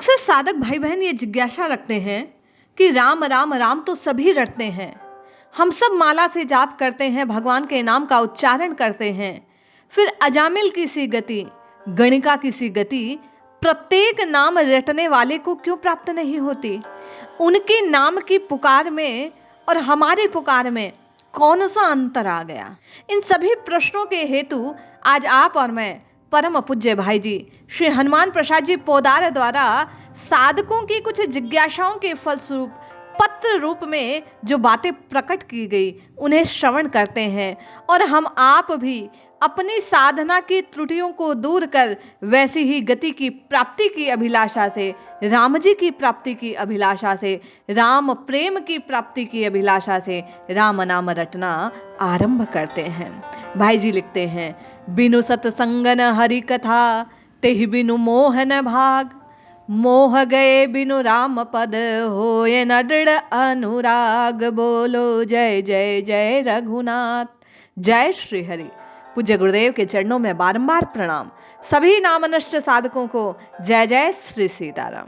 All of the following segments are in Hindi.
अक्सर साधक भाई बहन ये जिज्ञासा रखते हैं कि राम राम राम तो सभी रटते हैं। हम सब माला से जाप करते हैं, भगवान के नाम का उच्चारण करते हैं। फिर अजामिल की सी गति, गणिका की सी गति प्रत्येक नाम रटने वाले को क्यों प्राप्त नहीं होती? उनके नाम की पुकार में और हमारी पुकार में कौन सा अंतर आ गया? इन सभी प्रश्नों के हेतु आज आप और मैं परम पूज्य भाई जी श्री हनुमान प्रसाद जी पोदार द्वारा साधकों की कुछ जिज्ञासाओं के फलस्वरूप पत्र रूप में जो बातें प्रकट की गई उन्हें श्रवण करते हैं और हम आप भी अपनी साधना की त्रुटियों को दूर कर वैसी ही गति की प्राप्ति की अभिलाषा से, राम जी की प्राप्ति की अभिलाषा से, राम प्रेम की प्राप्ति की अभिलाषा से राम नाम रटना आरंभ करते हैं। भाई जी लिखते हैं, बिनु सतसंगन हरि कथा तेहि बिनु मोहन भाग, मोह गए बिनु राम पद होए न दृढ़ अनुराग। बोलो जय जय जय रघुनाथ। जय श्री हरि। पूज्य गुरुदेव के चरणों में बारंबार प्रणाम। सभी नामनष्ट साधकों को जय जय श्री सीताराम।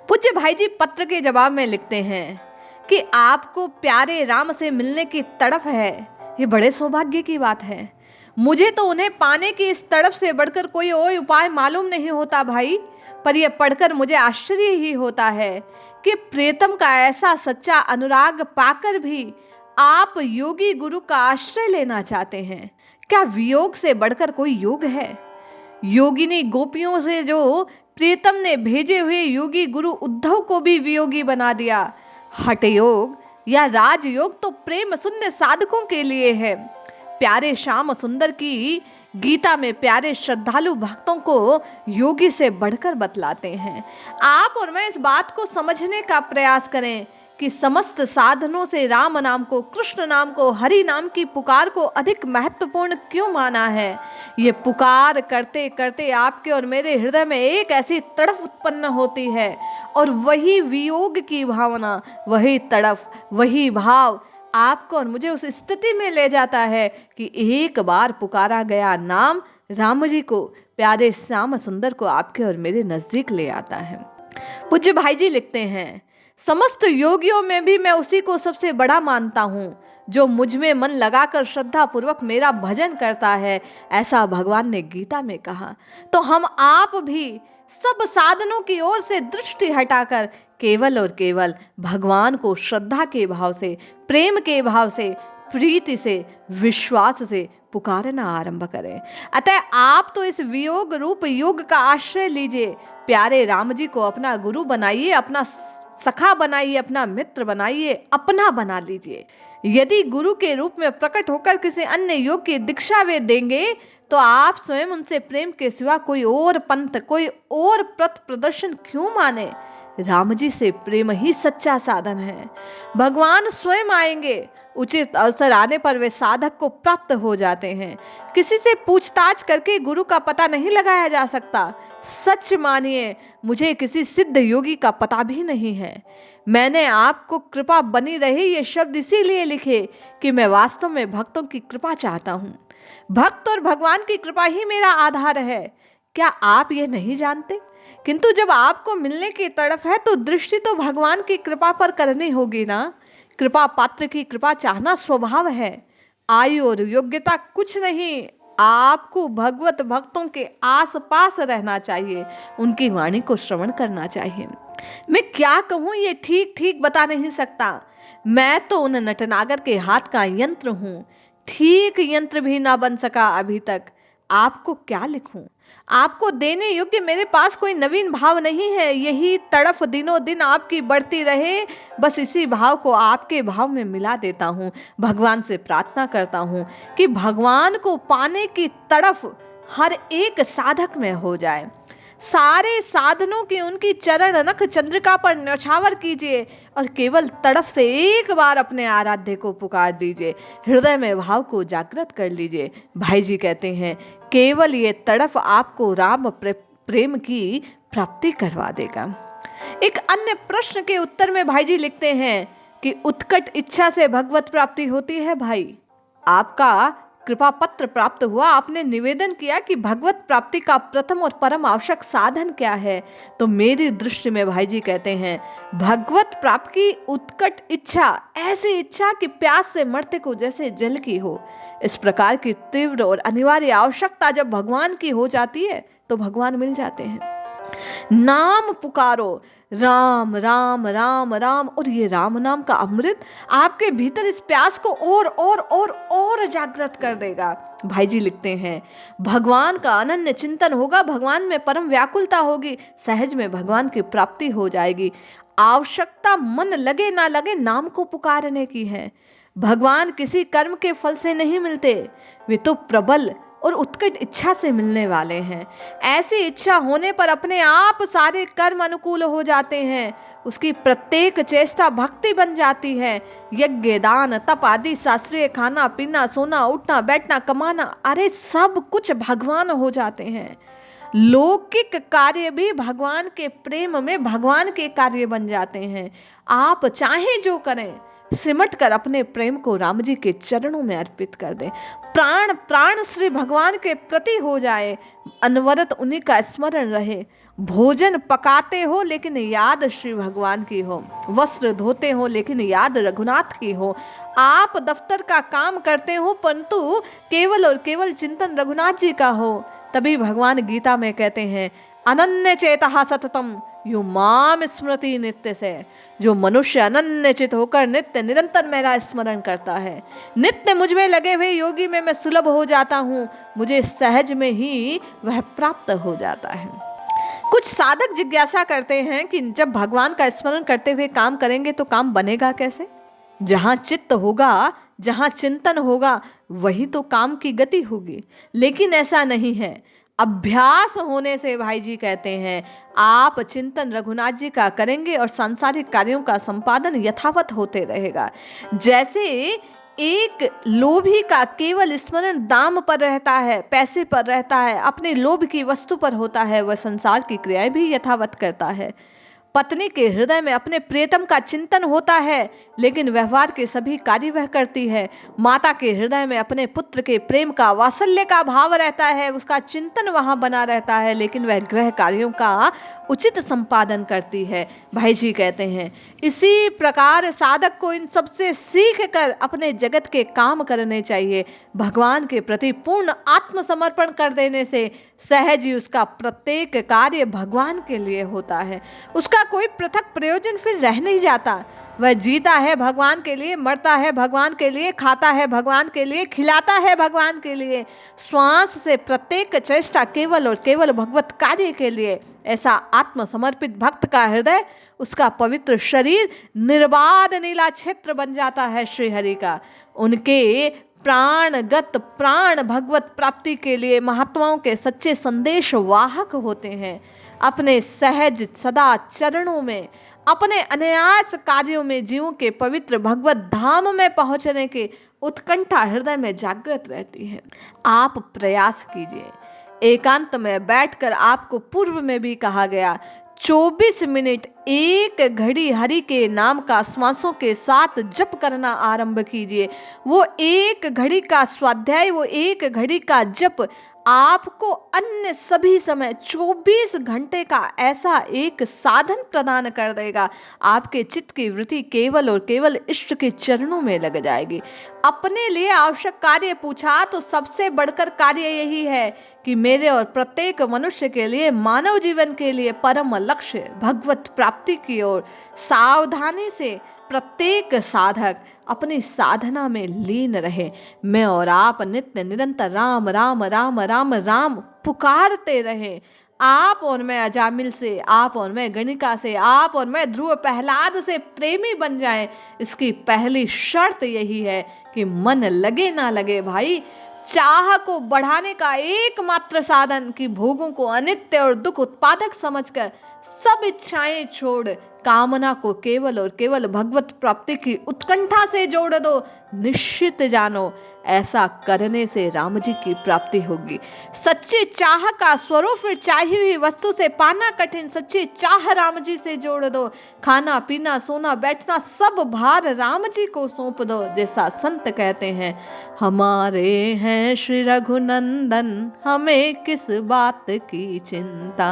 पूज्य भाई जी पत्र के जवाब में लिखते हैं कि आपको प्यारे राम से मिलने की तड़फ है, ये बड़े सौभाग्य की बात है। मुझे तो उन्हें पाने की इस तड़फ से बढ़कर कोई और उपाय मालूम नहीं होता भाई, पर यह पढ़कर मुझे आश्चर्य ही होता है कि प्रियतम का ऐसा सच्चा अनुराग पाकर भी आप योगी गुरु का आश्रय लेना चाहते हैं। क्या वियोग से बढ़कर कोई योग है? योगिनी गोपियों से जो प्रियतम ने भेजे हुए योगी गुरु उद्धव को भी वियोगी बना दिया। हठ योग या राजयोग तो प्रेम शून्य साधकों के लिए है। प्यारे श्याम सुंदर की गीता में प्यारे श्रद्धालु भक्तों को योगी से बढ़कर बतलाते हैं। आप और मैं इस बात को समझने का प्रयास करें कि समस्त साधनों से राम नाम को, कृष्ण नाम को, हरि नाम की पुकार को अधिक महत्वपूर्ण क्यों माना है। ये पुकार करते करते आपके और मेरे हृदय में एक ऐसी तड़फ उत्पन्न होती है और वही वियोग की भावना, वही तड़फ, वही भाव आपको और मुझे उस स्थिति में ले जाता है कि एक बार पुकारा गया नाम राम जी को, प्यारे श्याम सुंदर को आपके और मेरे नजदीक ले आता है। पूज्य भाई जी लिखते हैं, समस्त योगियों में भी मैं उसी को सबसे बड़ा मानता हूँ जो मुझ में मन लगाकर श्रद्धा पूर्वक मेरा भजन करता है, ऐसा भगवान ने गीता में कहा। तो हम आप भी सब साधनों की ओर से दृष्टि हटाकर केवल और केवल भगवान को श्रद्धा के भाव से, प्रेम के भाव से, प्रीति से, विश्वास से पुकारना आरंभ करें। अतः आप तो इस वियोग रूप योग का आश्रय लीजिए। प्यारे राम जी को अपना गुरु बनाइए, अपना सखा बनाइए, अपना मित्र बनाइए, अपना बना लीजिए। यदि गुरु के रूप में प्रकट होकर किसी अन्य योग की दीक्षा वे देंगे तो आप स्वयं उनसे प्रेम के सिवा कोई और पंथ, कोई और पथ प्रदर्शन क्यों माने? राम जी से प्रेम ही सच्चा साधन है। भगवान स्वयं आएंगे, उचित अवसर आने पर वे साधक को प्राप्त हो जाते हैं। किसी से पूछताछ करके गुरु का पता नहीं लगाया जा सकता। सच मानिए, मुझे किसी सिद्ध योगी का पता भी नहीं है। मैंने आपको कृपा बनी रहे ये शब्द इसीलिए लिखे कि मैं वास्तव में भक्तों की कृपा चाहता हूँ। भक्त और भगवान की कृपा ही मेरा आधार है। क्या आप ये नहीं जानते? किंतु जब आपको मिलने की तड़फ है तो दृष्टि तो भगवान की कृपा पर करनी होगी ना। कृपा पात्र की कृपा चाहना स्वभाव है। आयु और योग्यता कुछ नहीं, आपको भगवत भक्तों के आसपास रहना चाहिए, उनकी वाणी को श्रवण करना चाहिए। मैं क्या कहूँ ये ठीक ठीक बता नहीं सकता। मैं तो उन नटनागर के हाथ का यंत्र हूँ, ठीक यंत्र भी ना बन सका अभी तक। आपको क्या लिखूं? आपको देने योग्य मेरे पास कोई नवीन भाव नहीं है। यही तड़फ दिनों दिन आपकी बढ़ती रहे, बस इसी भाव को आपके भाव में मिला देता हूँ। भगवान से प्रार्थना करता हूँ कि भगवान को पाने की तड़फ हर एक साधक में हो जाए। सारे साधनों की उनकी चरण नख चंद्रिका पर न्यौछावर कीजिए और केवल तड़फ से एक बार अपने आराध्य को पुकार दीजिए, हृदय में भाव को जागृत कर लीजिए। भाई जी कहते हैं, केवल ये तड़फ आपको राम प्रेम की प्राप्ति करवा देगा। एक अन्य प्रश्न के उत्तर में भाई जी लिखते हैं कि उत्कट इच्छा से भगवत प्राप्ति होती है। भाई, आपका कृपा पत्र प्राप्त हुआ, आपने निवेदन किया कि भगवत प्राप्ति का प्रथम और परम आवश्यक साधन क्या है। तो मेरी दृष्टि में भाई जी कहते हैं, भगवत प्राप्ति की उत्कट इच्छा, ऐसी इच्छा कि प्यास से मरते को जैसे जल की हो। इस प्रकार की तीव्र और अनिवार्य आवश्यकता जब भगवान की हो जाती है तो भगवान मिल जाते हैं। नाम पुकारो, राम राम राम राम, और ये राम नाम का अमृत आपके भीतर इस प्यास को और जागृत कर देगा। भाई जी लिखते हैं, भगवान का अनन्य चिंतन होगा, भगवान में परम व्याकुलता होगी, सहज में भगवान की प्राप्ति हो जाएगी। आवश्यकता मन लगे ना लगे नाम को पुकारने की है। भगवान किसी कर्म के फल से नहीं मिलते, वे तो प्रबल और उत्कट इच्छा से मिलने वाले हैं। ऐसी इच्छा होने पर अपने आप सारे कर्म अनुकूल हो जाते हैं। उसकी प्रत्येक चेष्टा भक्ति बन जाती है। यज्ञ, दान, तप आदि शास्त्रीय खाना पीना, सोना, उठना, बैठना, कमाना, अरे सब कुछ भगवान हो जाते हैं। लौकिक कार्य भी भगवान के प्रेम में भगवान के कार्य बन जाते हैं। आप चाहे जो करें, सिमट कर अपने प्रेम को राम जी के चरणों में अर्पित कर दें। प्राण प्राण श्री भगवान के प्रति हो जाए, अनवरत उन्हीं का स्मरण रहे। भोजन पकाते हो लेकिन याद श्री भगवान की हो, वस्त्र धोते हो लेकिन याद रघुनाथ की हो, आप दफ्तर का काम करते हो परंतु केवल और केवल चिंतन रघुनाथ जी का हो। तभी भगवान गीता में कहते हैं, अनन्य चेतः सततम यो माम स्मृति नित्य से। जो मनुष्य अनन्य चित होकर नित्य निरंतर मेरा स्मरण करता है, नित्य मुझ में लगे हुए योगी में मैं सुलभ हो जाता हूँ, मुझे सहज में ही वह प्राप्त हो जाता है। कुछ साधक जिज्ञासा करते हैं कि जब भगवान का स्मरण करते हुए काम करेंगे तो काम बनेगा कैसे। जहाँ चित्त होगा, जहाँ चिंतन होगा, वही तो काम की गति होगी। लेकिन ऐसा नहीं है। अभ्यास होने से भाई जी कहते हैं, आप चिंतन रघुनाथ जी का करेंगे और सांसारिक कार्यों का संपादन यथावत होते रहेगा। जैसे एक लोभी का केवल स्मरण दाम पर रहता है, पैसे पर रहता है, अपने लोभ की वस्तु पर होता है, वह संसार की क्रियाएं भी यथावत करता है। पत्नी के हृदय में अपने प्रियतम का चिंतन होता है लेकिन व्यवहार के सभी कार्य वह करती है। माता के हृदय में अपने पुत्र के प्रेम का, वात्सल्य का भाव रहता है, उसका चिंतन वहां बना रहता है लेकिन वह गृह कार्यों का उचित संपादन करती है। भाई जी कहते हैं, इसी प्रकार साधक को इन सबसे सीख कर अपने जगत के काम करने चाहिए। भगवान के प्रति पूर्ण आत्मसमर्पण कर देने से सहज ही उसका प्रत्येक कार्य भगवान के लिए होता है। उसका कोई पृथक प्रयोजन फिर रह नहीं जाता। वह जीता है भगवान के लिए, मरता है भगवान के लिए, खाता है भगवान के लिए, खिलाता है भगवान के लिए। श्वास से प्रत्येक चेष्टा केवल और केवल भगवत कार्य के लिए। ऐसा आत्मसमर्पित भक्त का हृदय, उसका पवित्र शरीर निर्बाध नीला क्षेत्र बन जाता है श्री हरि का। उनके प्राणगत प्राण भगवत प्राप्ति के लिए महात्माओं के सच्चे संदेश वाहक होते हैं। अपने सहज सदा चरणों में, अपने अनायास कार्यों में जीवों के पवित्र भगवत धाम में पहुंचने की उत्कंठा हृदय में जागृत रहती है। आप प्रयास कीजिए। एकांत में बैठकर, आपको पूर्व में भी कहा गया, 24 मिनट एक घड़ी हरि के नाम का श्वासों के साथ जप करना आरंभ कीजिए। वो एक घड़ी का स्वाध्याय, वो एक घड़ी का जप आपको अन्य सभी समय 24 घंटे का ऐसा एक साधन प्रदान कर देगा। आपके चित्त की वृत्ति केवल और केवल इष्ट के चरणों में लग जाएगी। अपने लिए आवश्यक कार्य पूछा तो सबसे बढ़कर कार्य यही है कि मेरे और प्रत्येक मनुष्य के लिए, मानव जीवन के लिए परम लक्ष्य भगवत प्राप्ति की ओर सावधानी से प्रत्येक साधक अपनी साधना में लीन रहे। मैं और आप नित्य निरंतर राम राम राम राम राम पुकारते रहे। आप और मैं अजामिल से, आप और मैं गणिका से, आप और मैं ध्रुव प्रहलाद से प्रेमी बन जाएं। इसकी पहली शर्त यही है कि मन लगे ना लगे भाई। चाह को बढ़ाने का एकमात्र साधन कि भोगों को अनित्य और दुख उत्पादक समझकर सब इच्छाएं छोड़ कामना को केवल और केवल भगवत प्राप्ति की उत्कंठा से जोड़ दो। निश्चित जानो ऐसा करने से राम जी की प्राप्ति होगी। सच्ची चाह का स्वरूप फिर चाहिए हुई वस्तु से पाना कठिन। सच्ची चाह राम जी से जोड़ दो, खाना पीना सोना बैठना सब भार राम जी को सौंप दो। जैसा संत कहते हैं, हमारे हैं श्री रघुनंदन, हमें किस बात की चिंता।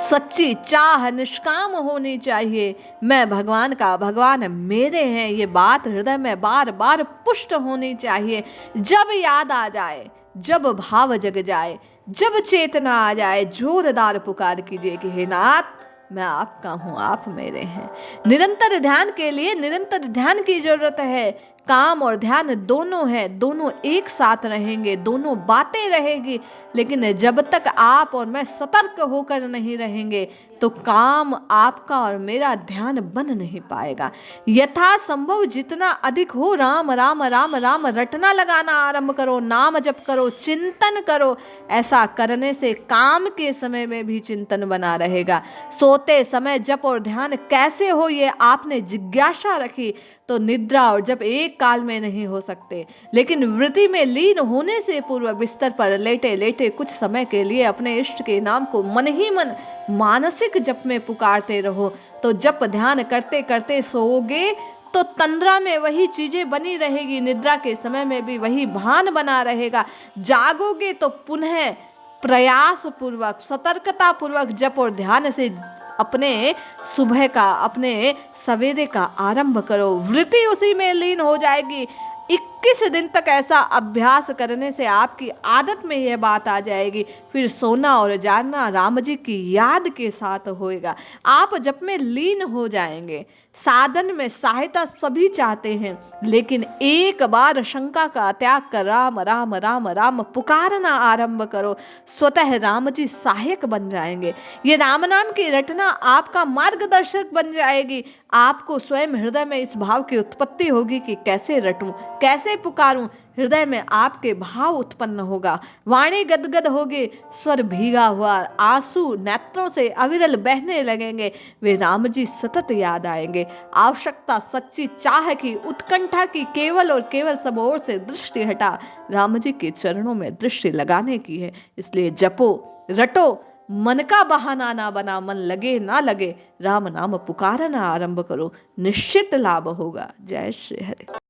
सच्ची चाह निष्काम होनी चाहिए, मैं भगवान का, भगवान मेरे हैं, ये बात हृदय में बार बार पुष्ट होनी चाहिए। जब याद आ जाए, जब भाव जग जाए, जब चेतना आ जाए, जोरदार पुकार कीजिए कि हे नाथ, मैं आपका हूं, आप मेरे हैं। निरंतर ध्यान के लिए निरंतर ध्यान की जरूरत है। काम और ध्यान दोनों है, दोनों एक साथ रहेंगे, दोनों बातें रहेगी। लेकिन जब तक आप और मैं सतर्क होकर नहीं रहेंगे तो काम आपका और मेरा ध्यान बन नहीं पाएगा। यथा संभव जितना अधिक हो राम राम राम राम रटना लगाना आरंभ करो, नाम जप करो, चिंतन करो। ऐसा करने से काम के समय में भी चिंतन बना रहेगा। सोते समय जप और ध्यान कैसे हो ये आपने जिज्ञासा रखी तो निद्रा और जप एक काल में नहीं हो सकते। लेकिन वृत्ति में लीन होने से पूर्व बिस्तर पर लेटे लेटे कुछ समय के लिए अपने इष्ट के नाम को मन ही मन मानसिक जप में पुकारते रहो। तो जप ध्यान करते करते सोओगे तो तंद्रा में वही चीजें बनी रहेगी, निद्रा के समय में भी वही भान बना रहेगा। जागोगे तो पुनः प्रयास पूर्वक सतर्कता पूर्वक जप और ध्यान से अपने सुबह का, अपने सवेरे का आरंभ करो। वृत्ति उसी में लीन हो जाएगी। 21 दिन तक ऐसा अभ्यास करने से आपकी आदत में यह बात आ जाएगी। फिर सोना और जागना राम जी की याद के साथ होएगा। आप जप में लीन हो जाएंगे। साधन में सहायता सभी चाहते हैं, लेकिन एक बार शंका का त्याग कर राम राम राम राम पुकारना आरंभ करो, स्वतः राम जी सहायक बन जाएंगे। ये राम नाम की रटना आपका मार्गदर्शक बन जाएगी। आपको स्वयं हृदय में इस भाव की उत्पत्ति होगी कि कैसे रटूं, कैसे पुकारूं। हृदय में आपके भाव उत्पन्न होगा, वाणी गदगद होगी, स्वर भीगा हुआ, आंसू नेत्रों से अविरल बहने लगेंगे। वे राम जी सतत याद आएंगे। आवश्यकता सच्ची चाह की, उत्कंठा की केवल और केवल सब ओर से दृष्टि हटा राम जी के चरणों में दृष्टि लगाने की है। इसलिए जपो, रटो, मन का बहाना ना बना, मन लगे ना लगे राम नाम पुकारना आरंभ करो, निश्चित लाभ होगा। जय श्री हरि।